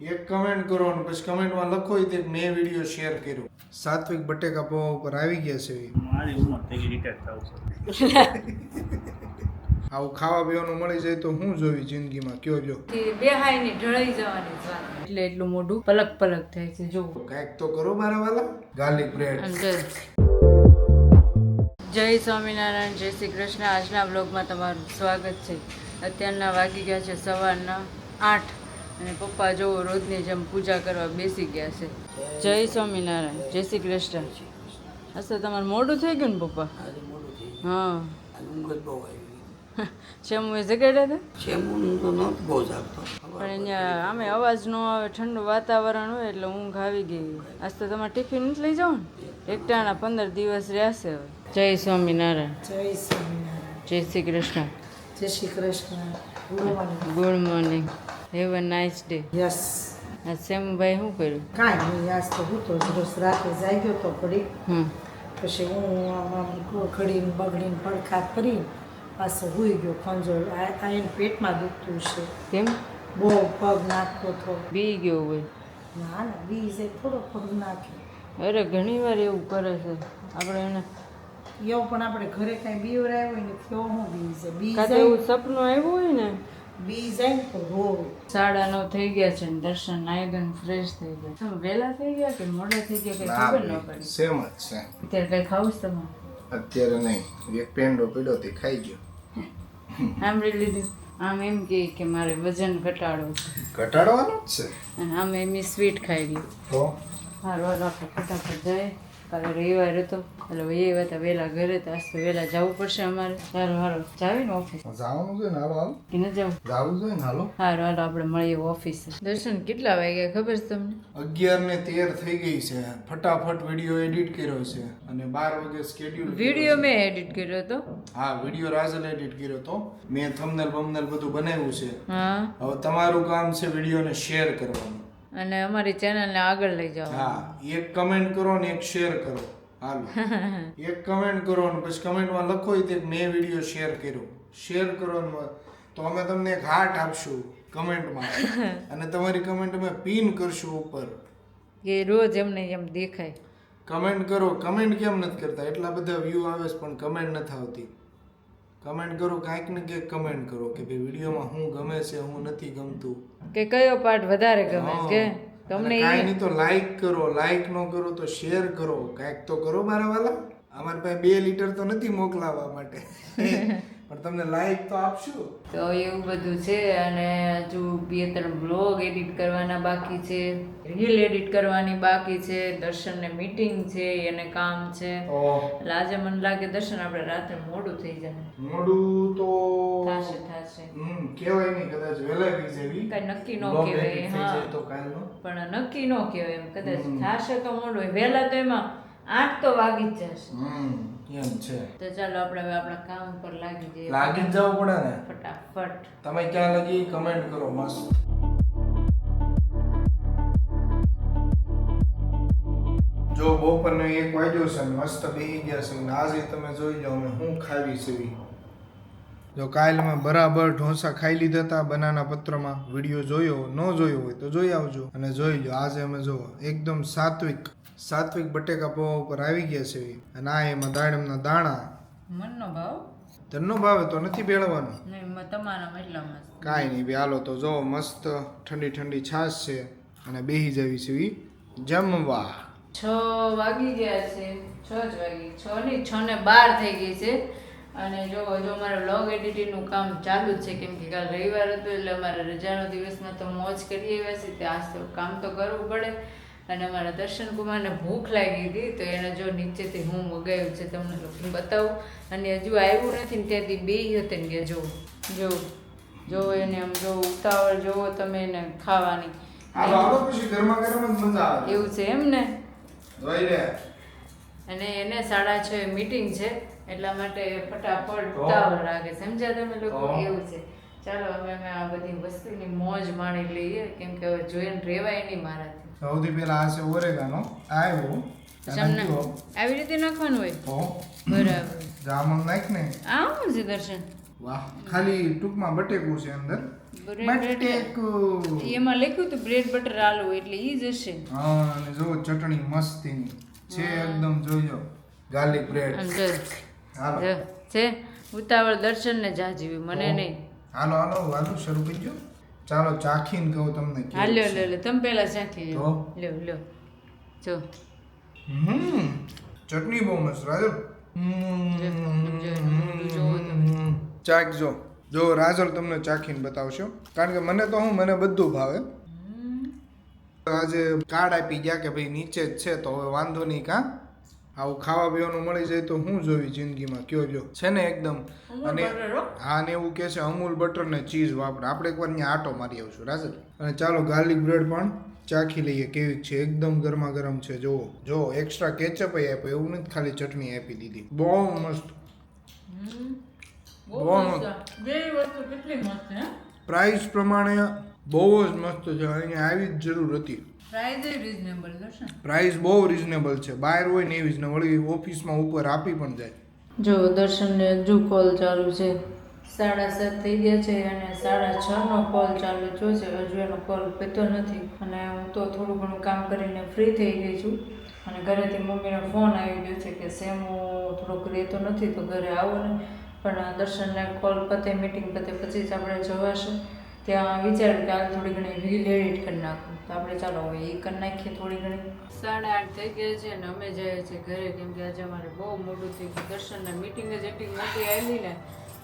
એક કમેન્ટ કરો અને પછી કમેન્ટમાં લખો કે મેં વિડીયો શેર કર્યો. સાત્વિક બટેકા પૌવા ઉપર આવી ગયા છે. મારી ઉંમર થઈ ગઈ રિટાયર થાવ છે. આવું ખાવા પીવાનું મળી જાય તો હું જોવી જિંદગીમાં કયો લ્યો. બેહાઈ ની ઢળાઈ જવાની જ વાત. એટલે એટલું મોઢું પલક પલક થાય છે. જો કાંઈક તો કરો મારા વાલા. Garlic bread. જય સ્વામિનારાયણ, જય શ્રી કૃષ્ણ. આજના બ્લોગમાં તમારું સ્વાગત છે. અત્યારના વાગી ગયા છે સવારના 8 અને પપ્પા જો રોજની જેમ પૂજા કરવા બેસી ગયા છે. જય સ્વામિનારાયણ, જય શ્રી કૃષ્ણ. અચ્છા, તમારું મોડું થઈ ગયું ને પપ્પા? હા. શેમુએ જગાડ્યા હતા? પણ અહીંયા આમે અવાજ ન આવે, ઠંડુ વાતાવરણ હોય એટલે ઊંઘ આવી ગઈ. આજ તો તમારે ટિફિન નથી લઈ જાઓ ને? એકટાણા 15 દિવસ રહેશે હવે. જય સ્વામિનારાયણ. જય સ્વામિનારાયણ. જય શ્રી કૃષ્ણ. જય Shri Krishna. Good morning. Have a nice day. Yes. આ શેમુભાઈ શું કર્યું? કાંઈ નહીં, આજ તો હું તો રોજ રાતે જાગ્યો તો પડી. પછી હું આમ ઘડીને બગડીને પડખા કરી પાછો હુઈ ગયો. ખંજોળ આઈને પેટમાં દુખતું છે. કેમ? બહુ પગ નાખતો હતો. બી ગયો હોય? ના ના, બીજે થોડો પગ નાખે. અરે ઘણી વાર એવું કરે છે આપણે એને. એવું પણ આપણે ઘરે કાંઈ બીવરાય હોય ને કેવો હું બીજે બી કાં તો જાય, એવું સપનું આવ્યું હોય ને. બી જાય ને તો રોવે. 9:30 થઈ ગયા છે ને દર્શન નાઈ ધોઈને ફ્રેશ થઈ ગયા. તમે વહેલા થઈ ગયા કે મોડા થઈ ગયા કઈ ખબર ન પડી. સેમ જ છે. અત્યારે કઈ ખાવું છે તમારે? અત્યારે નહીં, એક પેંડો પીડ્યો તે ખાઈ ગયો. સાંભળી લીધું? આમ એમ કે મારે વજન ઘટાડો છે ઘટાડવાનું જ છે અને આમ એમ સ્વીટ ખાઈ ગયું. તો હારું હાલો આપણે ફટાફટ જાય. કાલે રવિવાર હતો એટલે એ હતા વહેલા ઘરે તો આજ તો વહેલા જવું પડશે અમારે. હારું હાલો જાવી ને ઓફિસ જવાનું છે ને. હાલો હાલો કે ન જવું? જવું જોઈએ ને. હાલો. હારું હાલો આપણે મળીએ ઓફિસે. દર્શન કેટલા વાગ્યા ખબર છે તમને? 11:13 થઈ ગઈ છે. ફટાફટ વિડીયો એડિટ કર્યો છે અને 12 વાગે સ્કેડ્યુલ. વિડીયો મેં એડિટ કર્યો હતો. હા, વિડીયો રાજલ એડિટ કર્યો તો. મેં થંબનેલ બમનેલ બધું બનાવ્યું છે. હા, હવે તમારું કામ છે વિડીયોને શેર કરવાનું. અને અમારી ચેનલને આગળ લઈ જાઓ. હા, એક કમેન્ટ કરો ને એક શેર કરો. હાલો. એક કમેન્ટ કરો ને પછી કમેન્ટમાં લખો કે મેં વિડીયો શેર કર્યો. શેર કરો ને તો અમે તમને એક હાર્ટ આપશું કમેન્ટમાં અને તમારી કમેન્ટ અમે પિન કરશું ઉપર. કે રોજ એમને એમ દેખાય. કમેન્ટ કરો. કમેન્ટ કેમ નથી કરતા? એટલા બધા વ્યૂ આવે છે પણ કમેન્ટ નથી આવતી. કમેન્ટ કરો, કાંઈક ને કંઈક કમેન્ટ કરો કે ભાઈ વિડીયોમાં શું ગમે છે, શું નથી ગમતું, કે કયો પાર્ટ વધારે ગમે છે કે તમને કાંઈ નહીં તો લાઈક કરો. લાઈક ન કરો તો શેર કરો. કાંઈક તો કરો મારા વાલા. અમારી પાસે 2 લીટર તો નથી મોકલાવવા માટે પણ તમને લાઈક તો આપશું. તો એવું બધું છે. અને હજુ 2-3 બ્લોગ એડિટ કરવાના બાકી છે, રીલ એડિટ કરવાની બાકી છે, દર્શનને મીટિંગ છે, એને કામ છે. એટલે આજે મને લાગે દર્શન આપણે રાત્રે મોડું થઈ જાય. મોડું તો થશે કહેવાય નહીં, કદાચ વહેલા બી જેવી કઈ નક્કી ન Vlog edit કહેવાય. થઈ હા, જાય તો કાલનો. પણ નક્કી ન કહેવાય એમ. કદાચ થશે તો મોડું હોય. વહેલા તો એમાં 8 તો વાગી જ જશે. એમ છે. તો ચાલો આપણે હવે આપણા કામ પર લાગી જઈએ. લાગી જ જવું પડે ને. ફટાફટ. તમે ક્યાં લગી કમેન્ટ કરો મસ્ત. જો બપોરનો 1 વાગ્યો છે ને મસ્ત બેસી ગયા છે ને આજે તમે જોઈ લો અમે શું ખાવી છે. જો કાલ અમે બરાબર ઢોસા ખાઈ લીધા હતા બનાના પત્રમાં. વિડીયો જોયો ન જોયો હોય તો જોઈ આવજો અને જોઈ લો. આજે અમે જો એકદમ સાત્વિક બટેકા પૌવા ઉપર આવી ગયા છે અને આ એમાં દાડમના દાણા. મનનો ભાવ તનનો ભાવે તો નથી ભેળવાનું. નહીં, તમારામાં એટલા મસ્ત. કાંઈ નહીં ભાઈ. હાલો તો જો મસ્ત ઠંડી ઠંડી છાશ છે અને બેસી જવી છે જમવા. 6 વાગી ગયા છે. 6 જ વાગી. 6 નહીં, 6:12 થઈ ગઈ છે. અને જો મારે વ્લોગ એડિટિંગનું કામ ચાલુ જ છે. કેમ કે કાલ રવિવાર હતો એટલે અમારે રજાનો દિવસમાં તો મોજ કરી આવ્યા છે. આજ તો કામ તો કરવું પડે. અને અમારા દર્શન કુમારને ભૂખ લાગી હતી તો એને જો નીચેથી હું મગાવ્યું છે તમને લોકોને બતાવું. અને હજુ આવ્યું નથી ને ત્યાંથી 2 હતા ને ગયા જો એને આમ જો ઉતાવળ જોવો તમે એને ખાવાની. પછી ગરમા ગરમ જ મજા આવે. એવું છે એમ ને. જોઈ લે. અને એને 6:30 મીટિંગ છે એટલા માટે ફટાફટ ઉતાવળ રાખે. સમજ્યા તમે લોકો? એવું છે. ચાલો હવે અમે આ બધી વસ્તુની મોજ માણી લઈએ કેમ કે હવે જોઈને રહેવાય નહીં મારાથી. સૌથી પહેલા આ છે ઓરેગાનો. આવ્યો આવી રીતે નાખવાનું હોય. બરાબર. જામન નાખ ને. આ શું છે દર્શન? વાહ ખાલી ટૂંકમાં બટેકું છે અંદર બટેકું એમાં લખ્યું હતું બ્રેડ બટર આલુ એટલે ઈ જ હશે. હા અને જો ચટણી મસ્તીની છે એકદમ જોજો ગાર્લિક બ્રેડ આમ જો હાલો જો છે ઉતાવળ દર્શન ને જાજીવી મને નહીં. હાલો હાલો હાલો શરૂ કરજો ચાલો ચાખીને કહું તમને કેવું હા લ્યો છે. લ્યો લ્યો તમે પહેલા ચાખી લ્યો તો? લ્યો લ્યો જો ચટણી બહુ મસ્ત રાજલ જોવો તમે. ચાખજો જો રાજલ તમને ચાખીને બતાવશો કારણ કે મને બધું ભાવે આજે કાર્ડ આપી ગયા કે ભાઈ નીચે જ છે તો હવે વાંધો નહીં કાં આવું ખાવા પીવાનું મળી જાય તો હું જોઈ જિંદગીમાં કયો જો છે ને એકદમ અને હા ને એવું કહે છે અમૂલ બટર ને ચીઝ વાપરે આપણે એકવાર ત્યાં આટો મારી આવશું રાજલ અને ચાલો ગાર્લિક બ્રેડ પણ ચાખી લઈએ કેવી છે એકદમ ગરમા ગરમ છે જો એક્સ્ટ્રા કેચઅપ આપ્યો એવું નથી ખાલી ચટણી આપી દીધી બહુ મસ્ત બહુ મસ્ત. બે વસ્તુ કેટલી મસ્ત હે. પ્રાઇસ પ્રમાણે બહુ જ મસ્ત છે અહીંયા આવી જ જરૂર હતી પ્રાઇસ એ રીઝનેબલ દર્શન. પ્રાઇસ બહુ રિઝનેબલ છે બહાર હોય ને એવી જ ને વળી ઓફિસમાં ઉપર આપી પણ જાય જો દર્શનને હજુ કોલ ચાલુ છે 7:30 થઈ ગયા છે અને 6:30 નો કોલ ચાલુ થયો છે હજુ એનો કોલ પત્યો નથી અને હું તો થોડું ઘણું કામ કરીને ફ્રી થઈ ગઈ છું અને ઘરેથી મમ્મીનો ફોન આવી ગયો છે કે સેમો થોડોક રહેતો નથી તો ઘરે આવો ને પણ દર્શનને કોલ પતે મીટિંગ પતે પછી જ આપણે જવાશે ત્યાં વિચાર્યું કે આ થોડી ઘણી રીલ એડિટ કરી નાખું તો આપણે ચાલો હવે એ કરી નાખીએ થોડી ઘણી 8:30 થઈ ગયા છે અને અમે જઈએ છીએ ઘરે કેમ કે આજે અમારે બહુ મોટું થઈ ગયું દર્શનને મીટિંગ જ એટલી મોટી આવી ને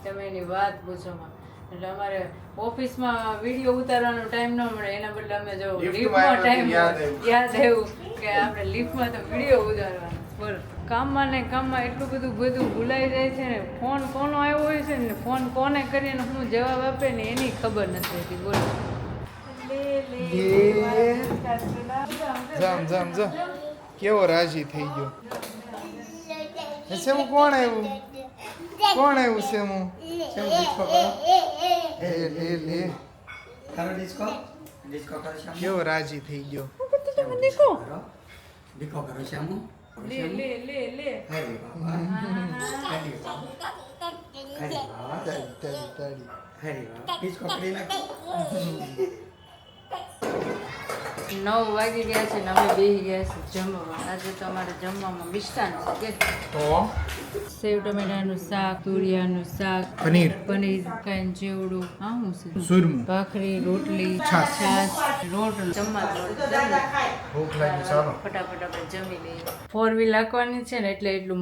તમે એની વાત પૂછોમાં એટલે અમારે ઓફિસમાં વિડીયો ઉતારવાનો ટાઈમ ન મળે એના બદલે અમે જો લિફ્ટમાં ટાઈમ યાદ આવ્યું કે આપણે લિફ્ટમાં તો વિડીયો ઉતારવાનો બોલ કામમાં ને કામમાં એટલું બધું ભૂલાઈ જાય છે ને ફોન કોનો આવ્યો હોય છે ને ફોન કોને કરીને હું જવાબ આપે ને એની ખબર નથી હોતી બોલો જામ કેવો રાજી થઈ ગયો સેમુ કોણ આવ્યું સેમુ ડિસ્કો કરો લે કરો ડિસ્કો કરો શ્યામુ કેવો રાજી થઈ ગયો ડિસ્કો કરો શ્યામુ લે હરી બાબા હરી બાબા તાળી હરી બાબા ડિસ્કો કરી નાખો 9 વાગી ગયા છે ને અમે બેસી ગયા છે જમવા આજે તો અમારે જમવામાં મિષ્ટાન છે કે તો સેવ ટમેટાનું શાક તુરિયાનું શાક પનીર કાંઈ જેવડું હા હું છે સુરમું ભાખરી રોટલી છાશ. લોટ જમવા ભૂખ લાગી ચાલો ફટાફટ આપણે જમી લઈએ 4 વ્હીલ રાખવાની છે ને એટલે એટલું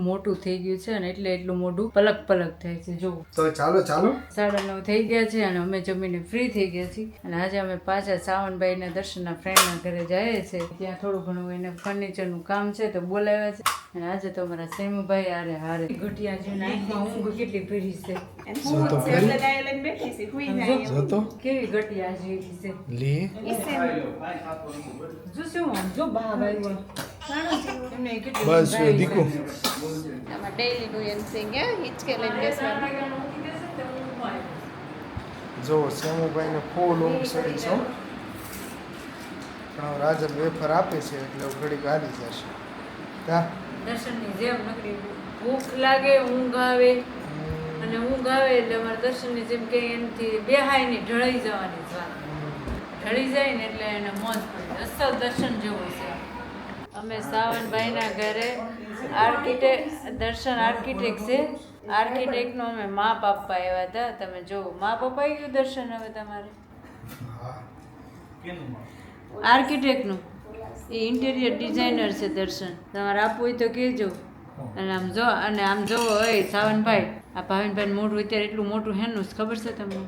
મોટું થઈ ગયું છે ને એટલે એટલું મોઢું પલક થાય છે જો તો ચાલો 9:30 થઈ ગયા છે અને અમે જમીને ફ્રી થઈ ગયા છીએ અને આજે અમે પાછા સાવનભાઈના દર્શનના ફ્રેન્ડના ઘરે જઈએ છે ત્યાં થોડું ઘણું એને ફર્નિચરનું કામ છે તો બોલાવ્યા છે અને આજે તો અમારા સેમુભાઈ હારે ઘટિયા છે નાઈટમાં ઊંઘ કેટલી ભરી છે જોતો કેવી ઘટિયા જેવી છે લે જો શું જો બા ભાઈ એમને કેટલી બસ દીકુ આમાં ડેઈલી નું એમ સિંગ હિચકે લઈને બેસવાનું જો સેમુભાઈને ફૂલ ઊંઘ સડી છો પણ રાજલ વેફર આપે છે એટલે ઘડીક હાલી જશે કા દર્શનની જેમ નકરી ભૂખ લાગે ઊંઘ આવે અને ઊંઘ આવે એટલે અમારે દર્શનની જેમ કે એનાથી બેહાય નહીં ઢળાઈ જવાની જ વાત ઢળી જાય ને એટલે એને મોજ પડી અસલ દર્શન જેવું છે અમે સાવનભાઈના ઘરે દર્શન આર્કિટેક્ટ છે આર્કિટેક્ટનો અમે માપ આપવા આવ્યા હતા તમે જો માપ અપાઈ ગયું દર્શન હવે તમારે આર્કિટેક્ટનું એ ઇન્ટેરિયર ડિઝાઇનર છે દર્શન તમારે આપવું હોય તો કહેજો અને આમ જો હોય સાવનભાઈ આ ભાવિનભાઈ મોઢું અત્યારે એટલું મોટું હેનું ખબર છે તમને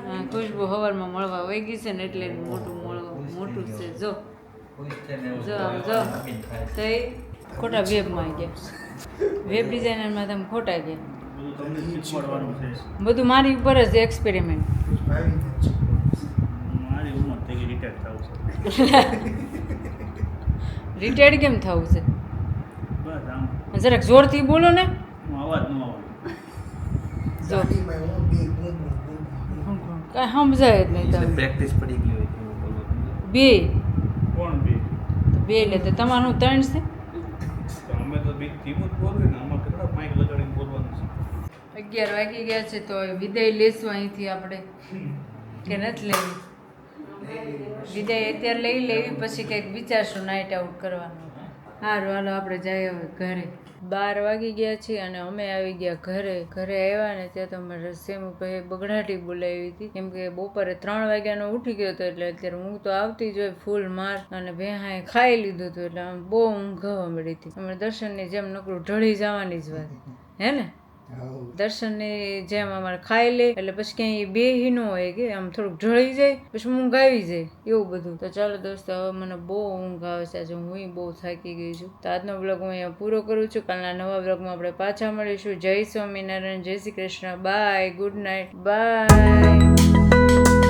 હા ખુશ્બુ હવારમાં મળવા વહી ગઈ છે ને એટલે એનું મોટું છે જો તો એ ખોટા વેબમાં ગયા વેબ ડિઝાઇનરમાં તમે ખોટા ગયા બધું મારી ઉપર જ એક્સપેરિમેન્ટ મારી ઉંમર થઈ ગઈ રિટાયર થવું છે રિટાયર્ડ કેમ થવું છે બસ આમ જરાક જોરથી બોલો ને હું અવાજ ન આવે જો કાંઈ સમજાય જ નહીં તમે પ્રેક્ટિસ પડી ગઈ હોય એવું બોલવાનું બે કોણ બે એટલે તો તમારું 3 છે તો અમે તો બી ધીમું જ બોલવું ને આમાં કેટલા માઇક લગાડીને બોલવાનું છે 11 વાગી ગયા છે તો હવે વિદાય લેશું અહીંથી આપણે કે નથી લેવી? વિદાય અત્યારે લઈ લેવી, પછી કંઈક વિચારશું નાઇટ આઉટ કરવાનું. સારું, હાલો આપણે જઈએ હવે ઘરે. 12 વાગી ગયા છે અને અમે આવી ગયા ઘરે. ઘરે આવ્યા ને ત્યાં તો અમારે સેમુભાઈએ બગડાટી બોલાવી હતી, કેમ કે બપોરે 3 વાગ્યાનો ઉઠી ગયો હતો, એટલે અત્યારે ઊંઘ તો આવતી જ હોય ફૂલ માર. અને ભેહાએ ખાઈ લીધું હતું, એટલે આમ બહુ ઊંઘ આવવા મળી હતી. અમે દર્શનની જેમ નકરું ઢળી જવાની જ વાત, હે ને? દર્શનની જેમ અમારે ખાઈ લે એટલે પછી ક્યાંય બેહી ન હોય કે આમ થોડુંક ઢળી જાય, પછી ઊંઘ આવી જાય, એવું બધું. તો ચાલો દોસ્તો, હવે મને બહુ ઊંઘ આવે છે, આજે હું બહુ થાકી ગઈ છું. તો આજનો બ્લોગ હું અહીંયા પૂરો કરું છું. કાલના નવા બ્લોગમાં આપણે પાછા મળીશું. જય સ્વામિનારાયણ, જય Shri Krishna, bye, good night, by.